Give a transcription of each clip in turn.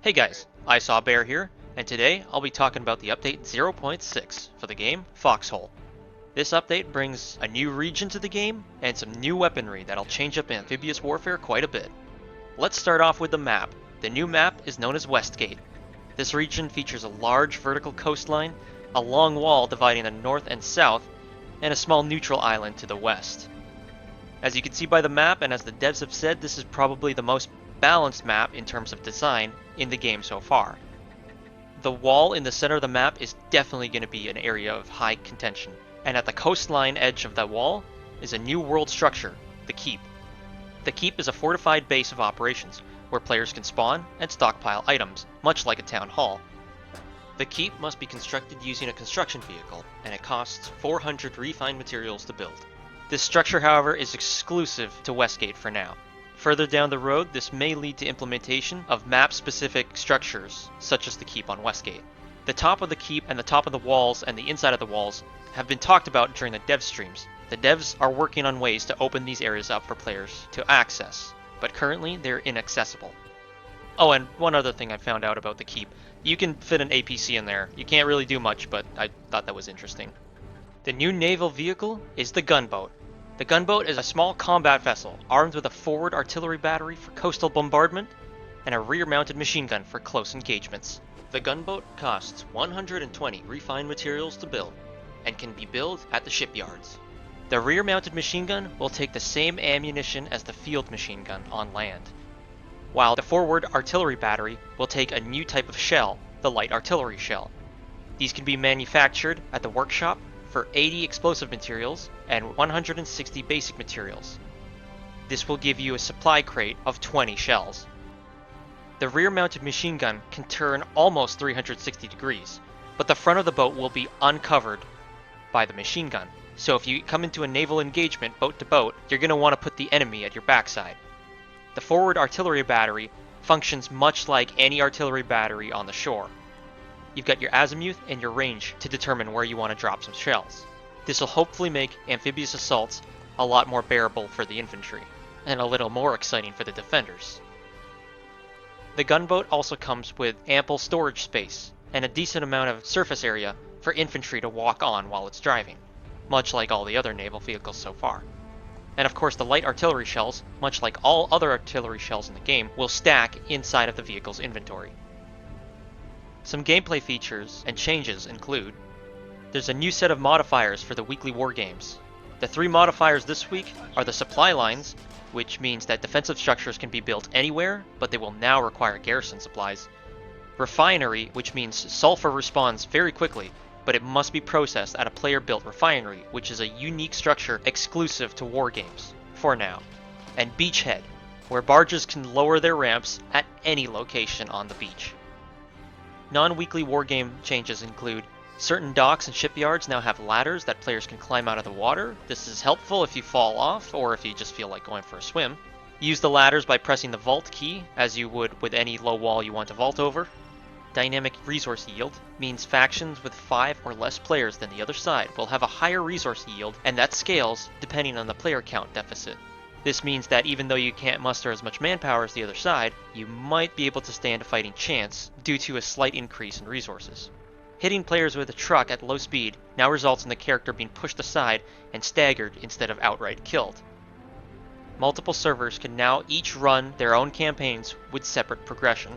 Hey guys, I Saw Bear here, and today I'll be talking about the update 0.6 for the game Foxhole. This update brings a new region to the game and some new weaponry that'll change up amphibious warfare quite a bit. Let's start off with the map. The new map is known as Westgate. This region features a large vertical coastline, a long wall dividing the north and south, and a small neutral island to the west. As you can see by the map, and as the devs have said, this is probably the most balanced map in terms of design in the game so far. The wall in the center of the map is definitely going to be an area of high contention, and at the coastline edge of that wall is a new world structure, the Keep. The Keep is a fortified base of operations, where players can spawn and stockpile items, much like a town hall. The Keep must be constructed using a construction vehicle, and it costs 400 refined materials to build. This structure, however, is exclusive to Westgate for now. Further down the road, this may lead to implementation of map-specific structures, such as the Keep on Westgate. The top of the Keep and the top of the walls and the inside of the walls have been talked about during the dev streams. The devs are working on ways to open these areas up for players to access, but currently they're inaccessible. Oh, and one other thing I found out about the Keep. You can fit an APC in there. You can't really do much, but I thought that was interesting. The new naval vehicle is the Gunboat. The Gunboat is a small combat vessel armed with a forward artillery battery for coastal bombardment and a rear-mounted machine gun for close engagements. The Gunboat costs 120 refined materials to build and can be built at the shipyards. The rear-mounted machine gun will take the same ammunition as the field machine gun on land, while the forward artillery battery will take a new type of shell, the light artillery shell. These can be manufactured at the workshop for 80 explosive materials and 160 basic materials. This will give you a supply crate of 20 shells. The rear-mounted machine gun can turn almost 360 degrees, but the front of the boat will be uncovered by the machine gun. So if you come into a naval engagement boat to boat, you're going to want to put the enemy at your backside. The forward artillery battery functions much like any artillery battery on the shore. You've got your azimuth and your range to determine where you want to drop some shells. This will hopefully make amphibious assaults a lot more bearable for the infantry, and a little more exciting for the defenders. The Gunboat also comes with ample storage space, and a decent amount of surface area for infantry to walk on while it's driving, much like all the other naval vehicles so far. And of course the light artillery shells, much like all other artillery shells in the game, will stack inside of the vehicle's inventory. Some gameplay features and changes include: there's a new set of modifiers for the weekly wargames. The 3 modifiers this week are the supply lines, which means that defensive structures can be built anywhere, but they will now require garrison supplies. Refinery, which means sulfur respawns very quickly, but it must be processed at a player-built refinery, which is a unique structure exclusive to wargames, for now. And Beachhead, where barges can lower their ramps at any location on the beach. Non-weekly wargame changes include: certain docks and shipyards now have ladders that players can climb out of the water. This is helpful if you fall off, or if you just feel like going for a swim. Use the ladders by pressing the vault key, as you would with any low wall you want to vault over. Dynamic resource yield means factions with 5 or less players than the other side will have a higher resource yield, and that scales depending on the player count deficit. This means that even though you can't muster as much manpower as the other side, you might be able to stand a fighting chance due to a slight increase in resources. Hitting players with a truck at low speed now results in the character being pushed aside and staggered instead of outright killed. Multiple servers can now each run their own campaigns with separate progression.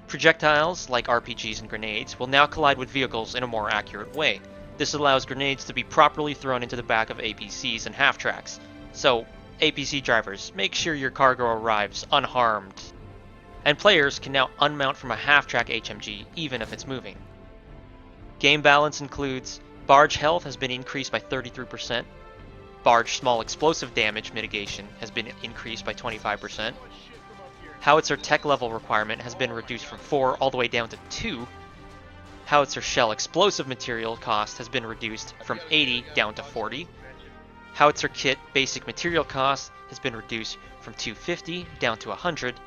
Projectiles, like RPGs and grenades, will now collide with vehicles in a more accurate way. This allows grenades to be properly thrown into the back of APCs and half-tracks. So, APC drivers, make sure your cargo arrives unharmed. And players can now unmount from a half-track HMG, even if it's moving. Game balance includes: barge health has been increased by 33%, barge small explosive damage mitigation has been increased by 25%, howitzer tech level requirement has been reduced from 4 all the way down to 2, howitzer shell explosive material cost has been reduced from 80 down to 40, howitzer kit basic material cost has been reduced from 250 down to 100,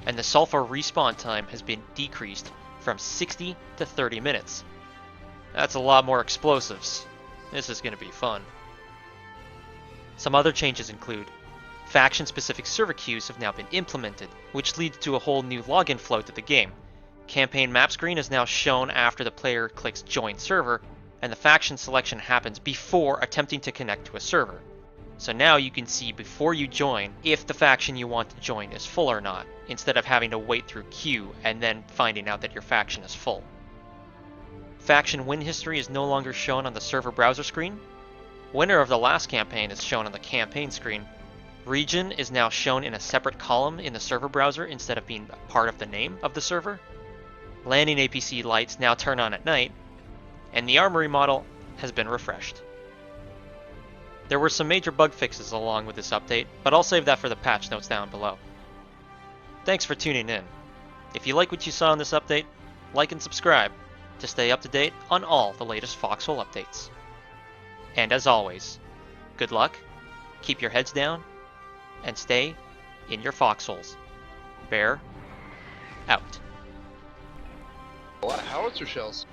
and the sulfur respawn time has been decreased from 60 to 30 minutes. That's a lot more explosives. This is going to be fun. Some other changes include: Faction-specific server queues have now been implemented, which leads to a whole new login flow to the game. Campaign map screen is now shown after the player clicks Join Server, and the faction selection happens before attempting to connect to a server. So now you can see before you join if the faction you want to join is full or not, instead of having to wait through queue and then finding out that your faction is full. Faction win history is no longer shown on the server browser screen. Winner of the last campaign is shown on the campaign screen. Region is now shown in a separate column in the server browser instead of being part of the name of the server. Landing APC lights now turn on at night, and the armory model has been refreshed. There were some major bug fixes along with this update, but I'll save that for the patch notes down below. Thanks for tuning in. If you like what you saw in this update, like and subscribe to stay up to date on all the latest Foxhole updates. And as always, good luck, keep your heads down, and stay in your foxholes. Bear out. A lot of howitzer shells.